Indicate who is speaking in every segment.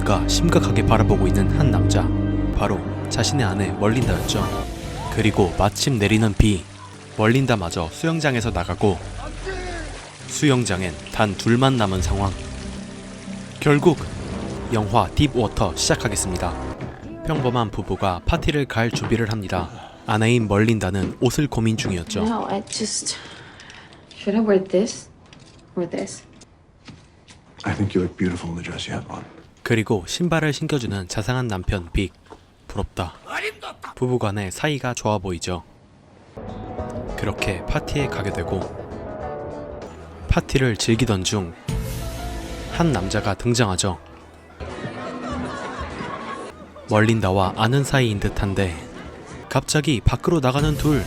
Speaker 1: 누군가 심각하게 바라보고 있는 한 남자, 바로 자신의 아내 멀린다였죠. 그리고 마침 내리는 비, 멀린다마저 수영장에서 나가고 수영장엔 단 둘만 남은 상황. 결국 영화 딥워터 시작하겠습니다. 평범한 부부가 파티를 갈 준비를 합니다. 아내인 멀린다는 옷을 고민 중이었죠.
Speaker 2: No, I just... Should I wear this or this?
Speaker 3: I think you look beautiful in the dress you have on.
Speaker 1: 그리고 신발을 신겨주는 자상한 남편 빅. 부럽다. 부부간의 사이가 좋아 보이죠. 그렇게 파티에 가게 되고 파티를 즐기던 중 한 남자가 등장하죠. 멀린다와 아는 사이인 듯한데 갑자기 밖으로 나가는 둘.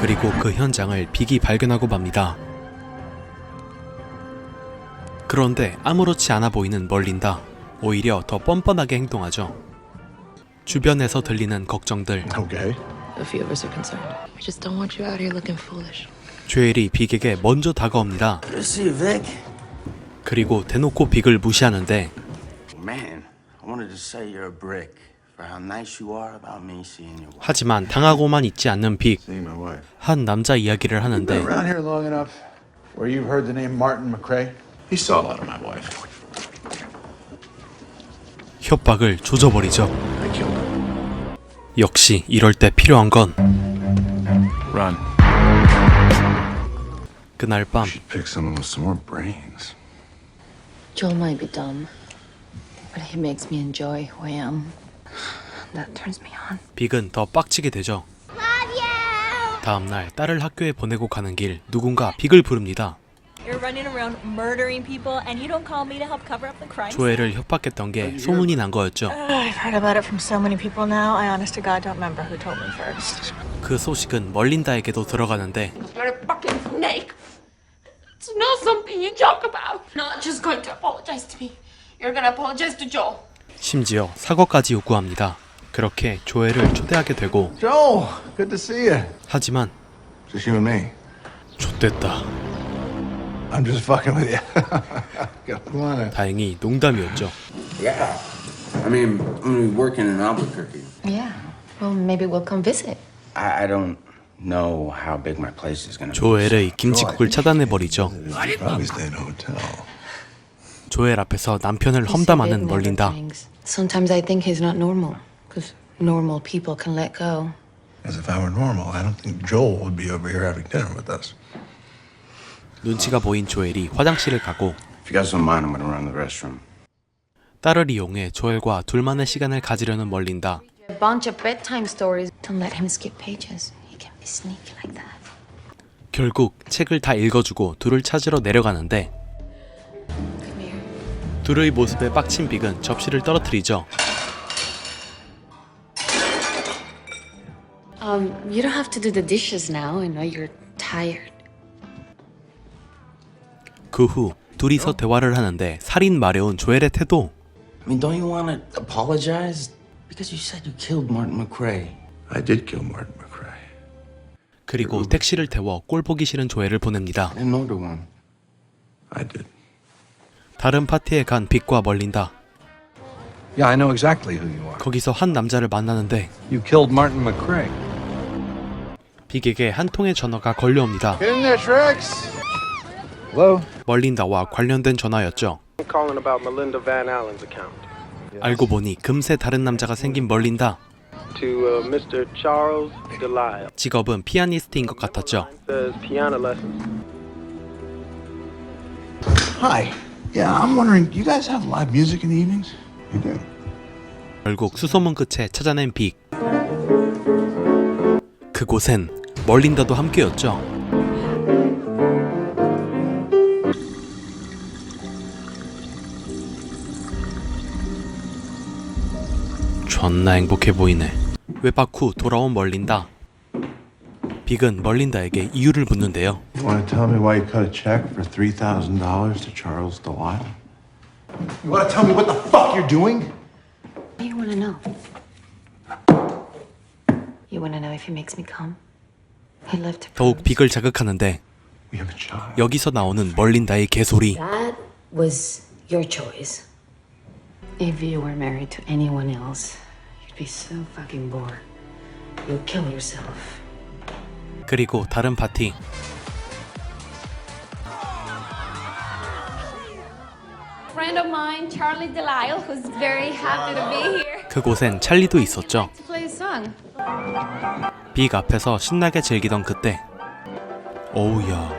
Speaker 1: 그리고 그 현장을 빅이 발견하고 맙니다. 그런데 아무렇지 않아 보이는 멀린다. 오히려 더 뻔뻔하게 행동하죠. 주변에서 들리는 걱정들.
Speaker 3: Okay.
Speaker 2: A few of us are concerned. We just don't want you out here looking foolish.
Speaker 1: 조엘이 빅에게 먼저 다가옵니다. 그리고 대놓고 빅을 무시하는데
Speaker 4: Man, I wanted to say you're a brick for how nice you are about me seeing your wife.
Speaker 1: 하지만 당하고만 있지 않는 빅.
Speaker 3: Seeing my wife.
Speaker 1: 한 남자 이야기를 하는데
Speaker 3: Around here long enough where you've heard the name Martin McRae? He saw a lot of my wife.
Speaker 1: 협박을 조져버리죠.
Speaker 3: I killed her.
Speaker 1: 역시 이럴 때 필요한 건
Speaker 3: Run.
Speaker 1: 그날 밤
Speaker 3: Should pick someone with some more brains.
Speaker 2: Joel might be dumb, but he makes me enjoy who I am. That turns me on.
Speaker 1: 빅은 더 빡치게 되죠. 다음날 딸을 학교에 보내고 가는 길 누군가 빅을 부릅니다.
Speaker 5: You're running around murdering people and you don't call me to help cover up the crime.
Speaker 1: 조엘을 협박했던 게 소문이 난 거였죠.
Speaker 5: I've heard about it from so many people now. I honest to God don't remember who told me first.
Speaker 1: 그 소식은 멀린다에게도 들어가는데
Speaker 6: You're a fucking snake. It's not something you joke about. Not just going to apologize to me. You're gonna apologize to Joel.
Speaker 1: 심지어 사과까지 요구합니다. 그렇게 조엘을 초대하게 되고
Speaker 3: Joel, good to see you.
Speaker 1: 하지만
Speaker 3: Just you and me.
Speaker 1: 좆됐다.
Speaker 3: I'm just fucking with you. Come on in.
Speaker 1: 다행히 농담이었죠.
Speaker 4: Yeah. I mean, I'm gonna be working in Albuquerque.
Speaker 2: Yeah. Well, maybe we'll come visit.
Speaker 4: I don't know how big my place is gonna be.
Speaker 1: 조엘의 김치국을 차단해버리죠.
Speaker 3: Probably stay in a hotel.
Speaker 1: 조엘 앞에서 남편을 험담하는 멀린다.
Speaker 2: Sometimes I think he's not normal, because normal people can let go.
Speaker 3: As if I were normal, I don't think Joel would be over here having dinner with us.
Speaker 1: 눈치가 보인 조엘이 화장실을 가고
Speaker 4: If you guys don't mind, I'm gonna run the restroom.
Speaker 1: 딸을 이용해 조엘과 둘만의 시간을 가지려는 멀린다.
Speaker 2: A bunch of bedtime stories. Don't let him skip pages. He can be sneaky like that.
Speaker 1: 결국 책을 다 읽어주고 둘을 찾으러 내려가는데
Speaker 2: Come here.
Speaker 1: 둘의 모습에 빡친 빅은 접시를 떨어뜨리죠.
Speaker 2: You don't have to do the dishes now. I know you're tired.
Speaker 1: 그 후 둘이서 대화를 하는데 살인 마려운 조엘의 태도.
Speaker 4: I mean, don't you wanna apologize? Because you said you killed Martin McRae.
Speaker 3: I did kill Martin McRae.
Speaker 1: 그리고 택시를 태워 꼴 보기 싫은 조엘을 보냅니다.
Speaker 4: I didn't order one.
Speaker 3: I did.
Speaker 1: 다른 파티에 간 빅과 멀린다.
Speaker 7: Yeah, I know exactly who you are.
Speaker 1: 거기서 한 남자를 만나는데
Speaker 7: You killed Martin McRae.
Speaker 1: 빅에게 한 통의 전화가 걸려옵니다.
Speaker 3: Get in there, Trex.
Speaker 7: Hello?
Speaker 1: 멀린다와 관련된 전화였죠.
Speaker 8: I'm calling about Melinda Van Allen's account.
Speaker 1: 알고 보니 금세 다른 남자가 생긴 멀린다.
Speaker 8: To Mr. Charles Delisle.
Speaker 1: 직업은 피아니스트인 것 같았죠.
Speaker 8: Says piano lessons.
Speaker 3: Hi. Yeah, I'm wondering, do you guys have live music in the evenings? You do.
Speaker 1: 결국 수소문 끝에 찾아낸 빅. 그곳엔 멀린다도 함께였죠. 존나 행복해 보이네. 외박 후 돌아온 멀린다. 빅은 멀린다에게 이유를 묻는데요.
Speaker 3: You want to tell me why you cut a check for $3,000 to Charles Delisle? You want to tell me what the fuck you're doing?
Speaker 2: What do you want to know? You want to know if he makes me come? He left to
Speaker 1: 더욱 빅을 자극하는데
Speaker 3: We have a child.
Speaker 1: 여기서 나오는 멀린다의 개소리.
Speaker 2: That was your choice. If you were married to anyone else, you'd be so fucking bored. You'll kill yourself.
Speaker 1: 그리고 다른 파티.
Speaker 6: Friend of mine, Charlie Delisle, who's very happy to be here.
Speaker 1: 그곳엔 찰리도 있었죠.
Speaker 6: To play a song.
Speaker 1: 빅 앞에서 신나게 즐기던 그때. 어우야.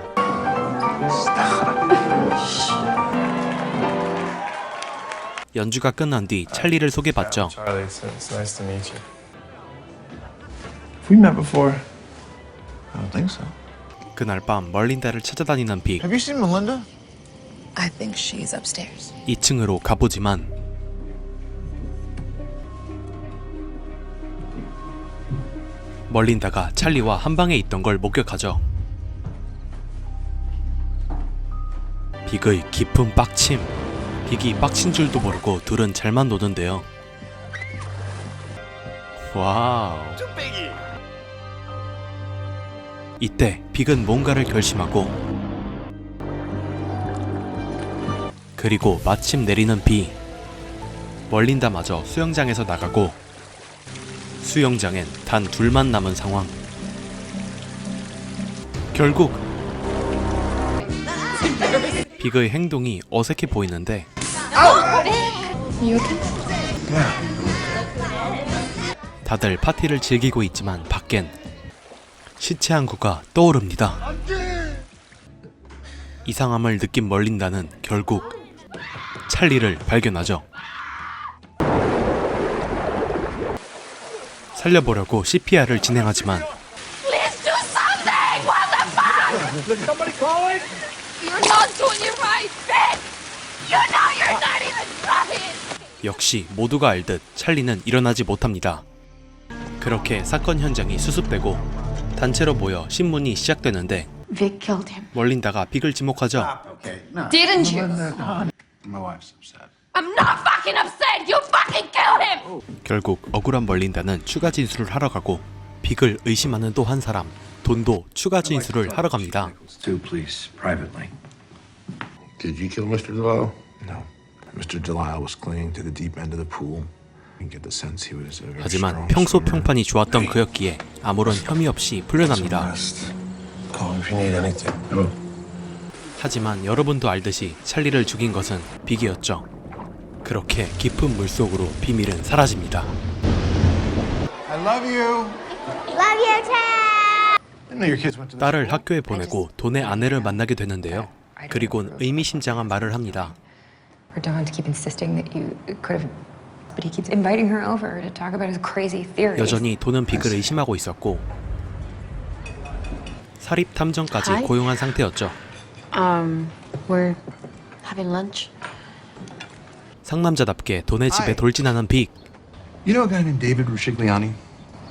Speaker 1: 연주가 끝난 뒤 찰리를 소개받죠.
Speaker 9: Charlie, it's nice to meet you.
Speaker 3: Have we met before? I don't think so.
Speaker 1: 그날 밤 멀린다를 찾아다니는 빅.
Speaker 3: Have you seen Melinda?
Speaker 2: I think she's upstairs.
Speaker 1: 2층으로 가보지만 멀린다가 찰리와 한 방에 있던 걸 목격하죠. 빅의 깊은 빡침. 빅이 빡친 줄도 모르고 둘은 잘만 노는데요. 와우. 이때 빅은 뭔가를 결심하고 그리고 마침 내리는 비. 멀린다마저 수영장에서 나가고 수영장엔 단 둘만 남은 상황. 결국 빅의 행동이 어색해 보이는데 다들 파티를 즐기고 있지만 밖엔 시체 한 구가 떠오릅니다. 이상함을 느낀 멀린다는 결국 찰리를 발견하죠. 살려보려고 CPR을 진행하지만
Speaker 6: Please do something! What the fuck?
Speaker 8: Did somebody call it?
Speaker 6: You're not doing it right, bitch! You know you're not even trying!
Speaker 1: 역시 모두가 알듯 찰리는 일어나지 못합니다. 그렇게 사건 현장이 수습되고 단체로 모여 신문이 시작되는데
Speaker 2: Vic killed him.
Speaker 1: 멀린다가 빅을 지목하죠.
Speaker 3: Okay, no.
Speaker 6: Didn't you?
Speaker 3: My wife's upset.
Speaker 6: I'm not fucking upset! You fucking killed him!
Speaker 1: 결국 억울한 멀린다는 추가 진술을 하러 가고 빅을 의심하는 또 한 사람 돈도 추가 진술을 하러 갑니다.
Speaker 7: Two, please, privately.
Speaker 3: Did you kill Mr. Delisle? No. Mr. Delisle was clinging to the deep end of the pool. You get the sense he was a very
Speaker 1: 하지만
Speaker 3: strong
Speaker 1: 평소
Speaker 3: swimmer.
Speaker 1: 평판이 좋았던 그였기에 아무런 혐의 없이 풀려납니다.
Speaker 3: Call me if you need anything.
Speaker 1: 하지만 여러분도 알듯이 찰리를 죽인 것은 빅이었죠. 그렇게 깊은 물속으로 비밀은 사라집니다.
Speaker 3: I love you.
Speaker 6: Love you, Chad!
Speaker 3: I know your kids went to the
Speaker 1: 딸을 학교에 보내고 돈의 아내를 만나게 되는데요. 그리곤 의미심장한 말을 합니다.
Speaker 10: For Don to keep insisting that you could have, but he keeps inviting her over to talk about his crazy theories.
Speaker 1: 여전히 돈은 빅을 의심하고 있었고 사립 탐정까지
Speaker 2: Hi.
Speaker 1: 고용한 상태였죠.
Speaker 2: We're having lunch.
Speaker 1: 상남자답게 돈의 집에 돌진하는 빅.
Speaker 3: You know a guy named David Ruscigliani?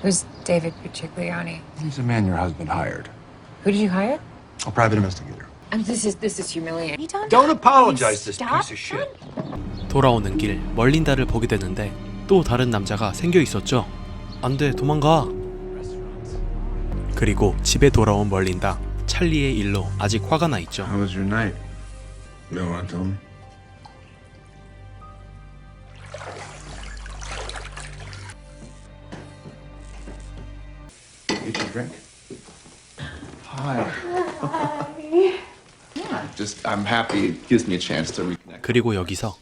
Speaker 10: Who's David Piccigliani?
Speaker 3: He's a man your husband hired.
Speaker 10: Who did you hire?
Speaker 3: A private investigator.
Speaker 10: And this is humiliating.
Speaker 7: Don't apologize, this piece of shit.
Speaker 1: 돌아오는 길 멀린다를 보게 되는데 또 다른 남자가 생겨 있었죠. 안돼 도망가. 그리고 집에 돌아온 멀린다. 찰리의 일로 아직 화가 나 있죠.
Speaker 3: How was your night? You don't want to tell me? Get your drink. Hi.
Speaker 11: Just, I'm happy it gives me a chance to reconnect.
Speaker 1: 그리고 여기서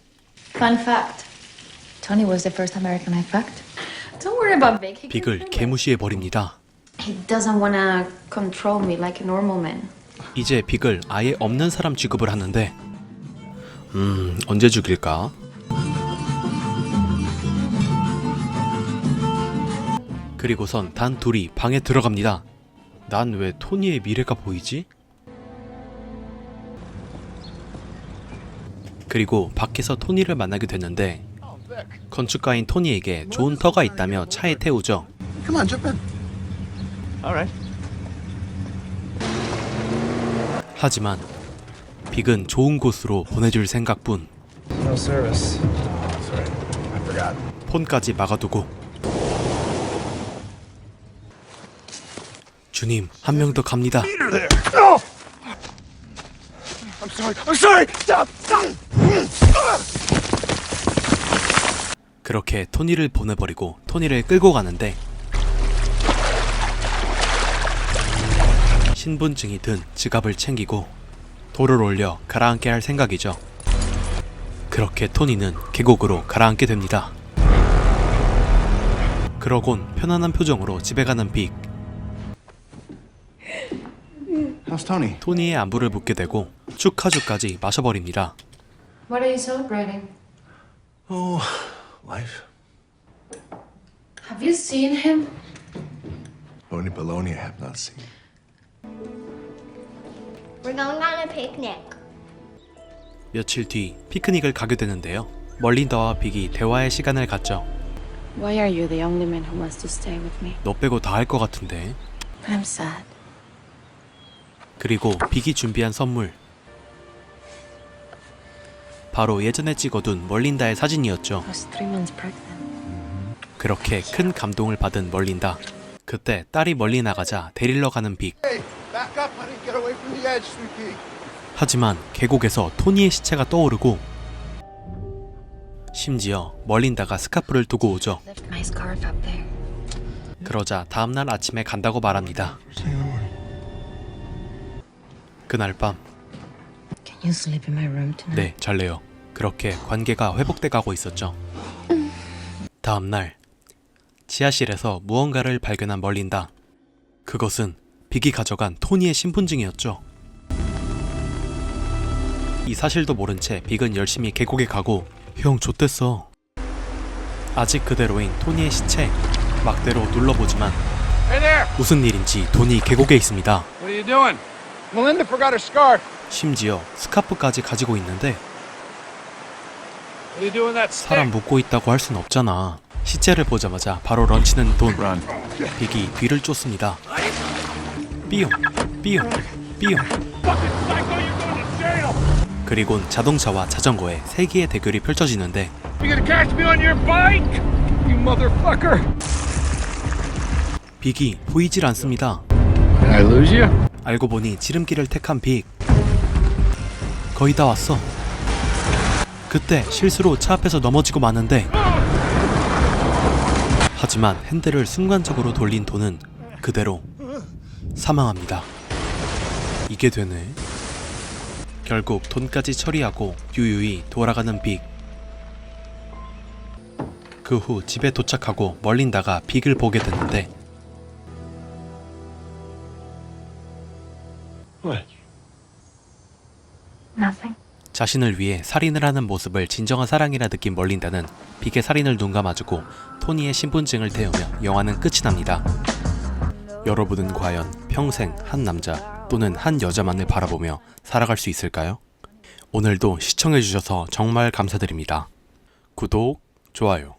Speaker 2: Fun fact. Tony was the first American I fucked. Don't worry about Vic. He
Speaker 1: 빅을 개무시해 버립니다.
Speaker 2: doesn't wanna control me like a normal man.
Speaker 1: 이제 빅을 아예 없는 사람 취급을 하는데 언제 죽일까? 그리고선 단 둘이 방에 들어갑니다. 난 왜 토니의 미래가 보이지? 그리고 밖에서 토니를 만나게 됐는데 건축가인 토니에게 좋은 터가 있다며 차에 태우죠.
Speaker 3: Come on, jump in.
Speaker 7: All right.
Speaker 1: 하지만 빅은 좋은 곳으로 보내줄 생각뿐
Speaker 9: No service.
Speaker 3: Sorry, I forgot.
Speaker 1: 폰까지 막아두고 주님 한 명 더 갑니다.
Speaker 3: I'm sorry. I'm sorry. Stop. Stop.
Speaker 1: 그렇게 토니를 보내버리고 토니를 끌고 가는데 신분증이 든 지갑을 챙기고 돌을 올려 가라앉게 할 생각이죠. 그렇게 토니는 계곡으로 가라앉게 됩니다. 그러곤 편안한 표정으로 집에 가는 빅.
Speaker 11: How's Tony?
Speaker 1: 토니의 안부를 묻게 되고 축하주까지 마셔버립니다.
Speaker 2: What are you celebrating?
Speaker 3: Oh, life.
Speaker 2: Have you seen him?
Speaker 3: Tony Baloney I have not seen.
Speaker 6: We're going on a picnic.
Speaker 1: 며칠 뒤 피크닉을 가게 되는데요. 멀린다와 빅이 대화의 시간을 갖죠.
Speaker 2: Why are you the only man who wants to stay with me?
Speaker 1: 너 빼고 다 할 것 같은데.
Speaker 2: I'm sad.
Speaker 1: 그리고 빅이 준비한 선물. 바로 예전에 찍어둔 멀린다의 사진이었죠.
Speaker 2: I was 3 months pregnant.
Speaker 1: 그렇게 큰 감동을 받은 멀린다. 그때 딸이 멀리 나가자 데리러 가는 빅.
Speaker 3: Back up, honey. Get away from the edge, sweet pea.
Speaker 1: 하지만 계곡에서 토니의 시체가 떠오르고 심지어 멀린다가 스카프를 두고 오죠.
Speaker 2: Left my scarf up there.
Speaker 1: 그러자 다음날 아침에 간다고 말합니다. 그날 밤
Speaker 2: Can you sleep in my room tonight?
Speaker 1: 네, 잘래요. 그렇게 관계가 회복돼 가고 있었죠. 다음날 지하실에서 무언가를 발견한 멀린다. 그것은 빅이 가져간 토니의 신분증이었죠. 이 사실도 모른 채 빅은 열심히 계곡에 가고 형 좆됐어. 아직 그대로인 토니의 시체 막대로 눌러보지만 무슨 일인지 돈이 계곡에 있습니다.
Speaker 8: What are you doing? Melinda forgot her scarf.
Speaker 1: 심지어 스카프까지 가지고 있는데
Speaker 8: What are you doing that
Speaker 1: 사람 묶고 있다고 할 순 없잖아. 시체를 보자마자 바로 런치는 돈.
Speaker 11: Run.
Speaker 1: 빅이 뒤를 쫓습니다. 삐용 삐용 삐용. 그리곤 자동차와 자전거의 세기의 대결이 펼쳐지는데
Speaker 8: You gonna catch me on your bike? You motherfucker.
Speaker 1: 빅이 보이질 않습니다.
Speaker 8: Did I lose you?
Speaker 1: 알고 보니 지름길을 택한 빅. 거의 다 왔어. 그때 실수로 차 앞에서 넘어지고 마는데 하지만 핸들을 순간적으로 돌린 돈은 그대로 사망합니다. 이게 되네. 결국 돈까지 처리하고 유유히 돌아가는 빅. 그 후 집에 도착하고 멀린다가 빅을 보게 되는데
Speaker 2: Nothing.
Speaker 1: 자신을 위해 살인을 하는 모습을 진정한 사랑이라 느낀 멀린다는 빅의 살인을 눈감아주고 토니의 신분증을 태우며 영화는 끝이 납니다. 여러분은 과연 평생 한 남자 또는 한 여자만을 바라보며 살아갈 수 있을까요? 오늘도 시청해주셔서 정말 감사드립니다. 구독, 좋아요.